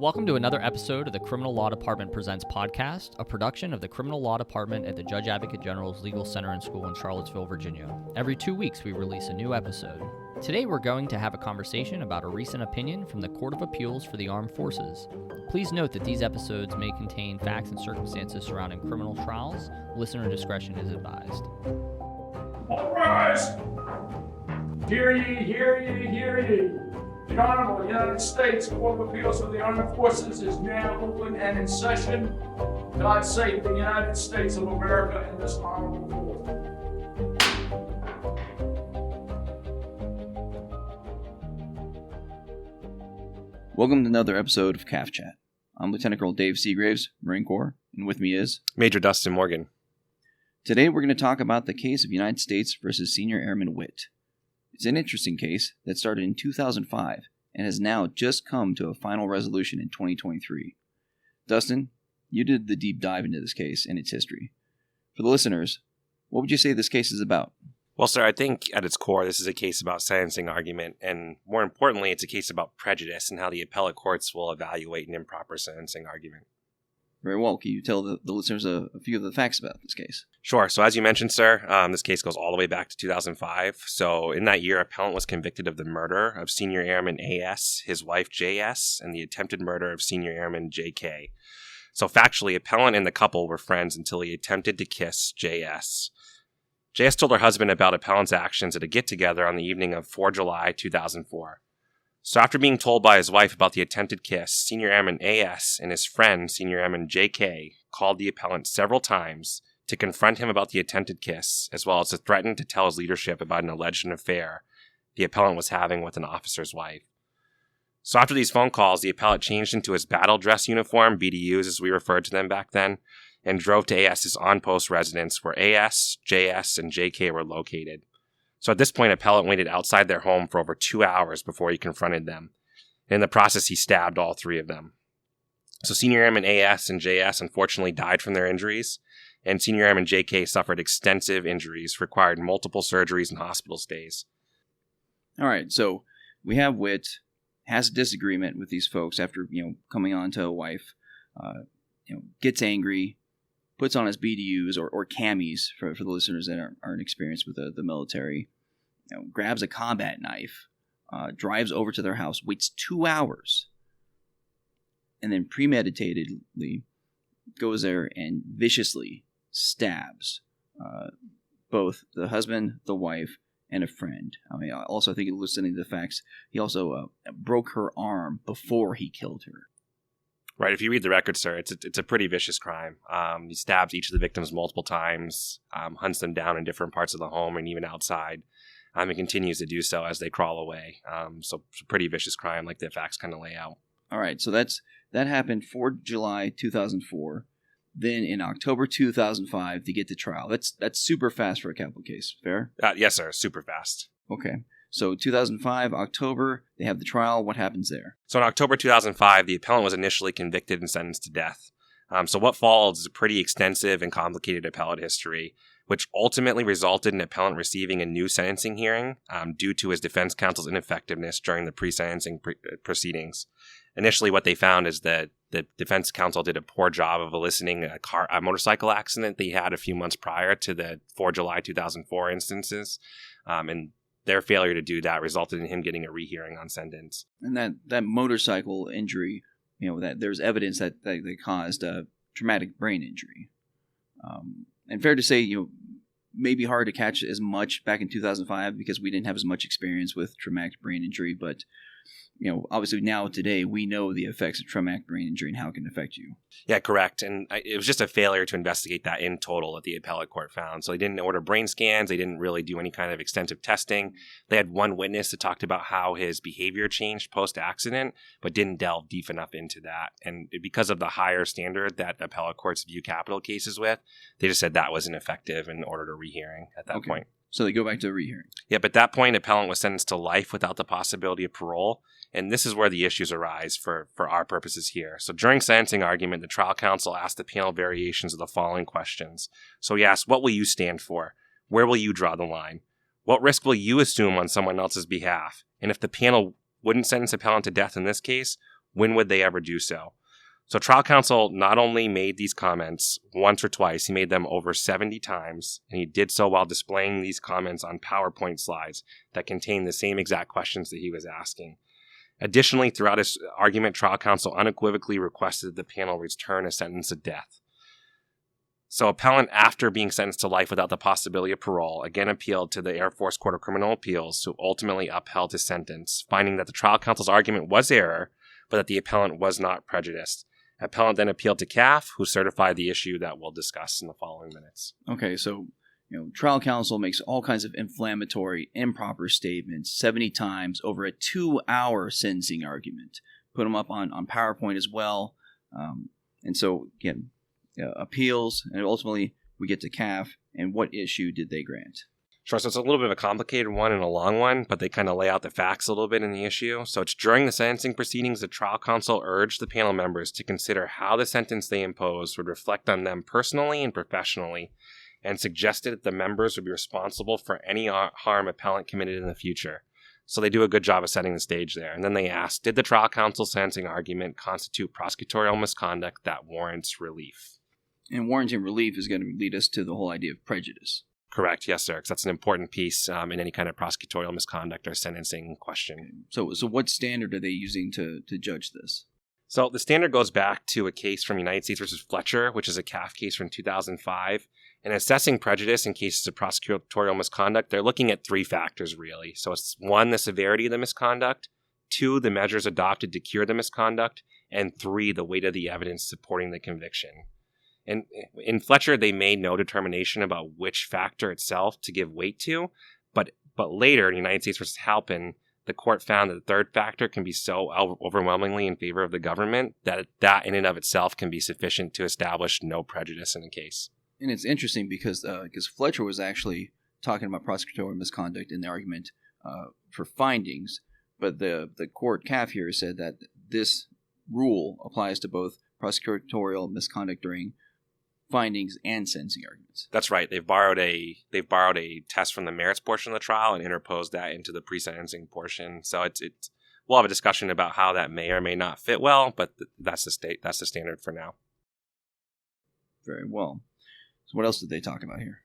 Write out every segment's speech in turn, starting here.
Welcome to another episode of the Criminal Law Department Presents podcast, a production of the Criminal Law Department at the Judge Advocate General's Legal Center and School in Charlottesville, Virginia. Every 2 weeks, we release a new episode. Today, we're going to have a conversation about a recent opinion from the Court of Appeals for the Armed Forces. Please note that these episodes may contain facts and circumstances surrounding criminal trials. Listener discretion is advised. All rise! Hear ye, hear ye, hear ye! The Honorable United States Court of Appeals for the Armed Forces is now open and in session. God save the United States of America and this honorable court. Welcome to another episode of CAAF Chat. I'm Lieutenant Colonel Dave Segraves, Marine Corps, and with me is Major Dustin Morgan. Today we're going to talk about the case of United States versus Senior Airman Witt. It's an interesting case that started in 2005 and has now just come to a final resolution in 2023. Dustin, you did the deep dive into this case and its history. For the listeners, what would you say this case is about? Well, sir, I think at its core, this is a case about sentencing argument, and more importantly, it's a case about prejudice and how the appellate courts will evaluate an improper sentencing argument. Very well. Can you tell the listeners a few of the facts about this case? Sure. So as you mentioned, sir, this case goes all the way back to 2005. So in that year, appellant was convicted of the murder of Senior Airman A.S., his wife J.S., and the attempted murder of Senior Airman J.K. So factually, appellant and the couple were friends until he attempted to kiss J.S. J.S. told her husband about appellant's actions at a get-together on the evening of 4 July 2004. So after being told by his wife about the attempted kiss, Senior Airman A.S. and his friend, Senior Airman J.K., called the appellant several times to confront him about the attempted kiss, as well as to threaten to tell his leadership about an alleged affair the appellant was having with an officer's wife. So after these phone calls, the appellant changed into his battle dress uniform, BDUs as we referred to them back then, and drove to A.S.'s on-post residence where A.S., J.S., and J.K. were located. So at this point, appellant waited outside their home for over 2 hours before he confronted them. In the process, he stabbed all three of them. So Senior Airman A.S. and J.S. unfortunately died from their injuries, and Senior Airman J.K. suffered extensive injuries, required multiple surgeries and hospital stays. All right, so we have Witt, has a disagreement with these folks after, coming on to a wife, gets angry, puts on his BDUs or camis for the listeners that aren't experienced with the military, grabs a combat knife, drives over to their house, waits 2 hours, and then premeditatedly goes there and viciously stabs both the husband, the wife, and a friend. I think listening to the facts, he also broke her arm before he killed her. Right. If you read the record, sir, it's a pretty vicious crime. He stabs each of the victims multiple times, hunts them down in different parts of the home and even outside, and continues to do so as they crawl away. So it's a pretty vicious crime, like the facts kind of lay out. All right. So that happened 4 July 2004. Then in October 2005, they get to trial. That's super fast for a capital case. Fair? Yes, sir. Super fast. Okay. So 2005, October, they have the trial. What happens there? So in October 2005, the appellant was initially convicted and sentenced to death. So what followed is a pretty extensive and complicated appellate history, which ultimately resulted in appellant receiving a new sentencing hearing due to his defense counsel's ineffectiveness during the pre-sentencing proceedings. Initially, what they found is that the defense counsel did a poor job of eliciting a motorcycle accident that he had a few months prior to the 4 July 2004 instances, and their failure to do that resulted in him getting a rehearing on sentence. And that motorcycle injury, that there's evidence that they caused a traumatic brain injury. And fair to say, maybe hard to catch as much back in 2005 because we didn't have as much experience with traumatic brain injury. But, obviously now today we know the effects of traumatic brain injury and how it can affect you. Yeah, correct. And it was just a failure to investigate that in total that the appellate court found. So they didn't order brain scans. They didn't really do any kind of extensive testing. They had one witness that talked about how his behavior changed post-accident, but didn't delve deep enough into that. And because of the higher standard that appellate courts view capital cases with, they just said that was ineffective and ordered a rehearing at that point. So they go back to a rehearing. Yep, at that point, appellant was sentenced to life without the possibility of parole. And this is where the issues arise for our purposes here. So during sentencing argument, the trial counsel asked the panel variations of the following questions. So he asked, what will you stand for? Where will you draw the line? What risk will you assume on someone else's behalf? And if the panel wouldn't sentence appellant to death in this case, When would they ever do so? So trial counsel not only made these comments once or twice, he made them over 70 times, and he did so while displaying these comments on PowerPoint slides that contained the same exact questions that he was asking. Additionally, throughout his argument, trial counsel unequivocally requested the panel return a sentence of death. So appellant, after being sentenced to life without the possibility of parole, again appealed to the Air Force Court of Criminal Appeals, who ultimately upheld his sentence, finding that the trial counsel's argument was error, but that the appellant was not prejudiced. Appellant then appealed to CAAF, who certified the issue that we'll discuss in the following minutes. Okay, so trial counsel makes all kinds of inflammatory, improper statements 70 times over a 2-hour sentencing argument. Put them up on PowerPoint as well. And so, again, appeals, and ultimately we get to CAAF, and what issue did they grant? Sure, so it's a little bit of a complicated one and a long one, but they kind of lay out the facts a little bit in the issue. So it's during the sentencing proceedings, the trial counsel urged the panel members to consider how the sentence they imposed would reflect on them personally and professionally, and suggested that the members would be responsible for any harm appellant committed in the future. So they do a good job of setting the stage there. And then they asked, did the trial counsel's sentencing argument constitute prosecutorial misconduct that warrants relief? And warranting relief is going to lead us to the whole idea of prejudice. Correct, yes, sir, because that's an important piece in any kind of prosecutorial misconduct or sentencing question. So what standard are they using to judge this? So the standard goes back to a case from United States versus Fletcher, which is a CAAF case from 2005. In assessing prejudice in cases of prosecutorial misconduct, they're looking at 3 factors, really. So it's 1, the severity of the misconduct, 2, the measures adopted to cure the misconduct, and 3, the weight of the evidence supporting the conviction. And in Fletcher, they made no determination about which factor itself to give weight to, but later in United States versus Halpin, the court found that the third factor can be so overwhelmingly in favor of the government that in and of itself can be sufficient to establish no prejudice in a case. And it's interesting because Fletcher was actually talking about prosecutorial misconduct in the argument for findings, but the court CAAF here said that this rule applies to both prosecutorial misconduct during findings and sentencing arguments. That's right. They've borrowed a test from the merits portion of the trial and interposed that into the pre-sentencing portion. So it's we'll have a discussion about how that may or may not fit well, but that's the standard for now. Very well. So what else did they talk about here?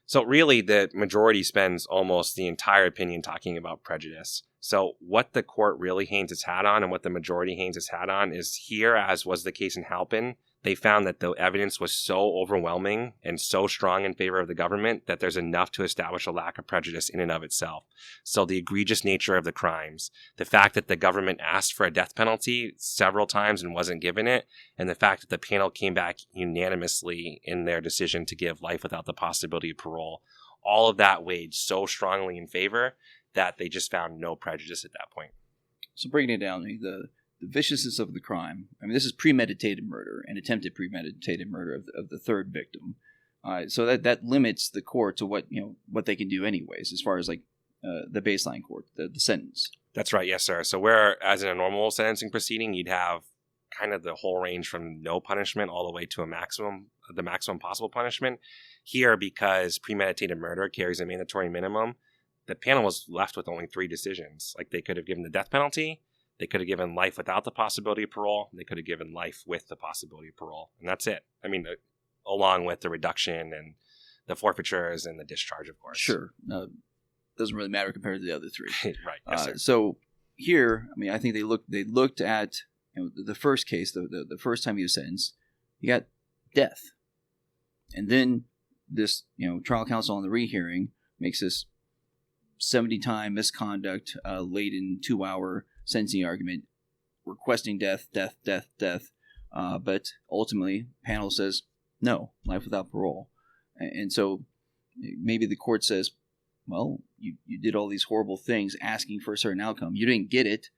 So really, the majority spends almost the entire opinion talking about prejudice. So what the court really hangs its hat on and what the majority hangs its hat on is here, as was the case in Halpin, they found that the evidence was so overwhelming and so strong in favor of the government that there's enough to establish a lack of prejudice in and of itself. So the egregious nature of the crimes, the fact that the government asked for a death penalty several times and wasn't given it, and the fact that the panel came back unanimously in their decision to give life without the possibility of parole, all of that weighed so strongly in favor that they just found no prejudice at that point. So breaking it down, the viciousness of the crime. I mean, this is premeditated murder and attempted premeditated murder of the third victim. So that limits the court to what they can do anyways, as far as like the baseline court, the sentence. That's right, yes, sir. So whereas in a normal sentencing proceeding, you'd have kind of the whole range from no punishment all the way to the maximum possible punishment. Here, because premeditated murder carries a mandatory minimum, the panel was left with only 3 decisions. Like, they could have given the death penalty, they could have given life without the possibility of parole, they could have given life with the possibility of parole. And that's it. I mean, along with the reduction and the forfeitures and the discharge, of course. Sure. Doesn't really matter compared to the other 3. Right. Yes, sir. So here, I mean, I think they looked at the first case, the first time he was sentenced, he got death. And then this, trial counsel on the rehearing makes this 70-time misconduct laden 2-hour sentencing argument requesting death. But ultimately, panel says no, life without parole. And so maybe the court says, well, you did all these horrible things asking for a certain outcome. You didn't get it.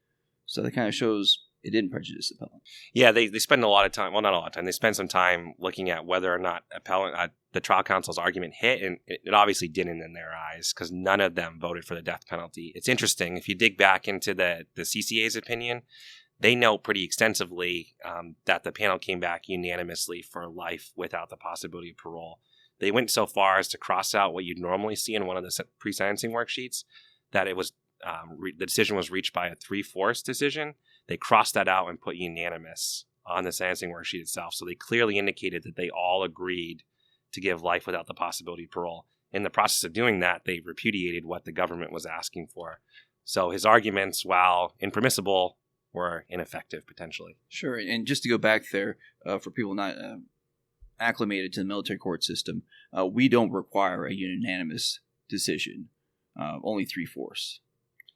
So that kind of shows it didn't prejudice the appellant. Yeah, they spend a lot of time. Well, not a lot of time. They spend some time looking at whether or not the trial counsel's argument hit, and it obviously didn't in their eyes because none of them voted for the death penalty. It's interesting. If you dig back into the CCA's opinion, they note pretty extensively that the panel came back unanimously for life without the possibility of parole. They went so far as to cross out what you'd normally see in one of the pre-sentencing worksheets, that it was the decision was reached by a 3/4 decision. They crossed that out and put unanimous on the sentencing worksheet itself. So they clearly indicated that they all agreed to give life without the possibility of parole. In the process of doing that, they repudiated what the government was asking for. So his arguments, while impermissible, were ineffective potentially. Sure. And just to go back there, for people not acclimated to the military court system, we don't require a unanimous decision, only 3/4.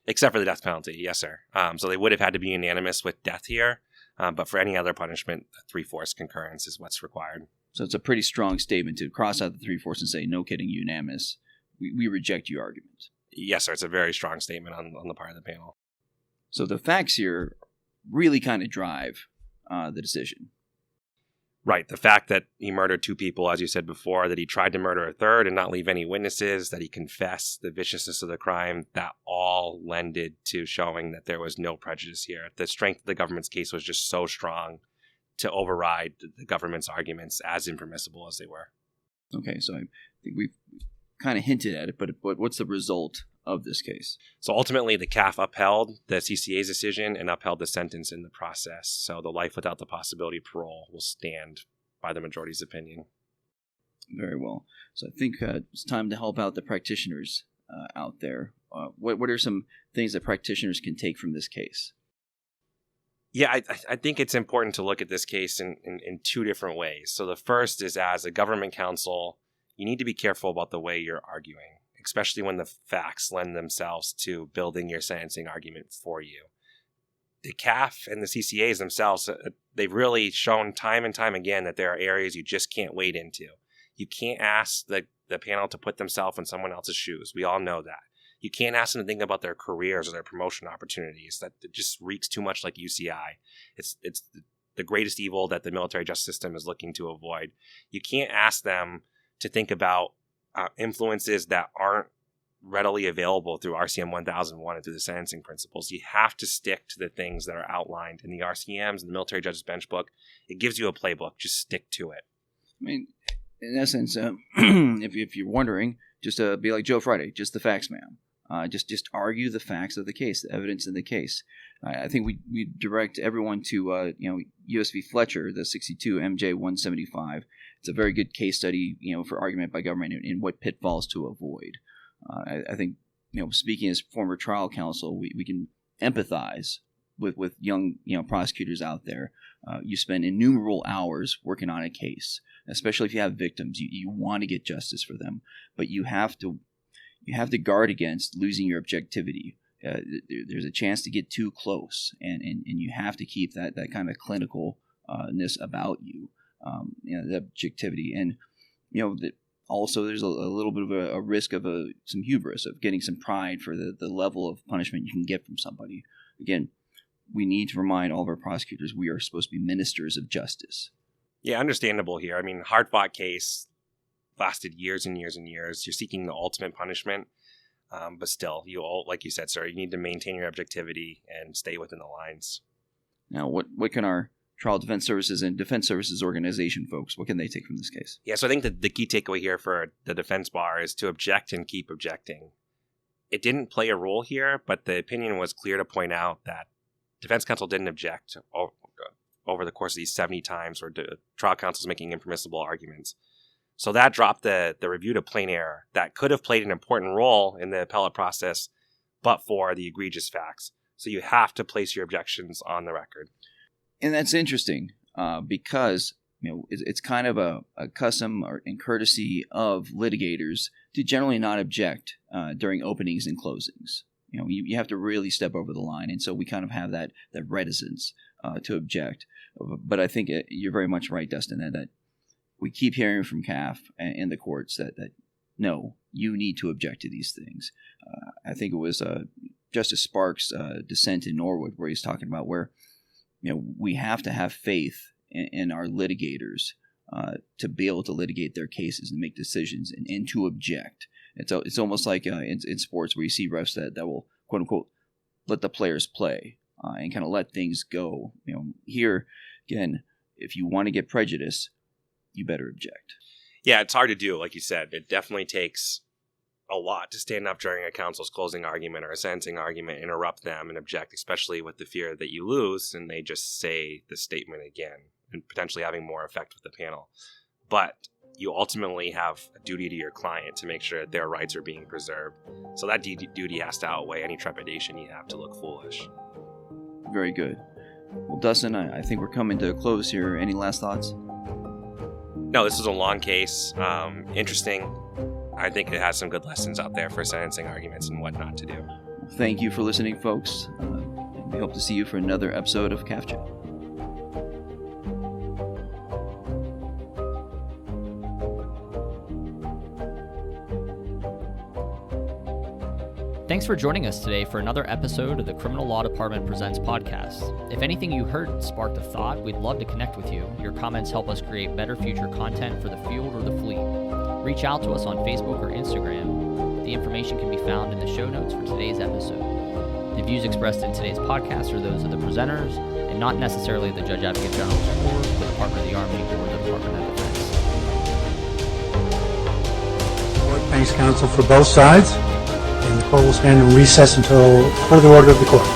Except for the death penalty, yes, sir. So they would have had to be unanimous with death here, but for any other punishment, 3/4 concurrence is what's required. So it's a pretty strong statement to cross out the 3/4 and say, no kidding, unanimous. We reject your argument. Yes, sir. It's a very strong statement on the part of the panel. So the facts here really kind of drive the decision. Right. The fact that he murdered 2 people, as you said before, that he tried to murder a third and not leave any witnesses, that he confessed the viciousness of the crime, that all lended to showing that there was no prejudice here. The strength of the government's case was just so strong to override the government's arguments, as impermissible as they were. Okay, so I think we've kind of hinted at it, but what's the result of this case? So ultimately, the CAAF upheld the CCA's decision and upheld the sentence in the process. So the life without the possibility of parole will stand by the majority's opinion. Very well. So I think it's time to help out the practitioners out there. What are some things that practitioners can take from this case? Yeah, I think it's important to look at this case in 2 different ways. So the first is, as a government counsel, you need to be careful about the way you're arguing, especially when the facts lend themselves to building your sentencing argument for you. The CAAF and the CCAs themselves, they've really shown time and time again that there are areas you just can't wade into. You can't ask the panel to put themselves in someone else's shoes. We all know that. You can't ask them to think about their careers or their promotion opportunities. That it just reeks too much like UCI. It's the greatest evil that the military justice system is looking to avoid. You can't ask them to think about influences that aren't readily available through RCM 1001 and through the sentencing principles. You have to stick to the things that are outlined in the RCMs and the military judge's bench book. It gives you a playbook. Just stick to it. I mean, in essence, if you're wondering, just be like Joe Friday, just the facts, ma'am. Just argue the facts of the case, the evidence in the case. I think we direct everyone to U.S. v. Fletcher, the 62 MJ 175. It's a very good case study, for argument by government and what pitfalls to avoid. I think, speaking as former trial counsel, we can empathize with young prosecutors out there. You spend innumerable hours working on a case, especially if you have victims. You want to get justice for them, but you have to guard against losing your objectivity. There's a chance to get too close, and you have to keep that kind of clinicalness about you, the objectivity. And also there's a little bit of a risk of some hubris, of getting some pride for the level of punishment you can get from somebody. Again, we need to remind all of our prosecutors we are supposed to be ministers of justice. Yeah, understandable here. I mean, hard-fought case, lasted years and years and years. You're seeking the ultimate punishment, but still, like you said, sir, you need to maintain your objectivity and stay within the lines. Now, what can our trial defense services and defense services organization folks, what can they take from this case? Yeah, so I think that the key takeaway here for the defense bar is to object and keep objecting. It didn't play a role here, but the opinion was clear to point out that defense counsel didn't object over the course of these 70 times, or trial counsel's making impermissible arguments. So that dropped the review to plain error that could have played an important role in the appellate process, but for the egregious facts. So you have to place your objections on the record. And that's interesting because it's kind of a custom and courtesy of litigators to generally not object during openings and closings. You have to really step over the line, and so we kind of have that reticence to object. But I think you're very much right, Dustin, that we keep hearing from CAAF and the courts that no, you need to object to these things. I think it was Justice Sparks' dissent in Norwood where he's talking about where we have to have faith in our litigators to be able to litigate their cases and make decisions and to object. It's almost like in sports where you see refs that will, quote unquote, let the players play and kind of let things go. Here, again, if you want to get prejudice, you better object. Yeah, it's hard to do, like you said. It definitely takes a lot to stand up during a counsel's closing argument or a sentencing argument, interrupt them and object, especially with the fear that you lose and they just say the statement again and potentially having more effect with the panel. But you ultimately have a duty to your client to make sure that their rights are being preserved. So that duty has to outweigh any trepidation you have to look foolish. Very good. Well, Dustin, I think we're coming to a close here. Any last thoughts? No, this was a long case. Interesting. I think it has some good lessons out there for sentencing arguments and what not to do. Thank you for listening, folks. We hope to see you for another episode of CAAF Chat. Thanks for joining us today for another episode of the Criminal Law Department Presents podcast. If anything you heard sparked a thought, we'd love to connect with you. Your comments help us create better future content for the field or the fleet. Reach out to us on Facebook or Instagram. The information can be found in the show notes for today's episode. The views expressed in today's podcast are those of the presenters and not necessarily the Judge Advocate General's or the Department of the Army or the Department of Defense. Thanks, counsel, for both sides. And the court will stand in recess until further order of the court.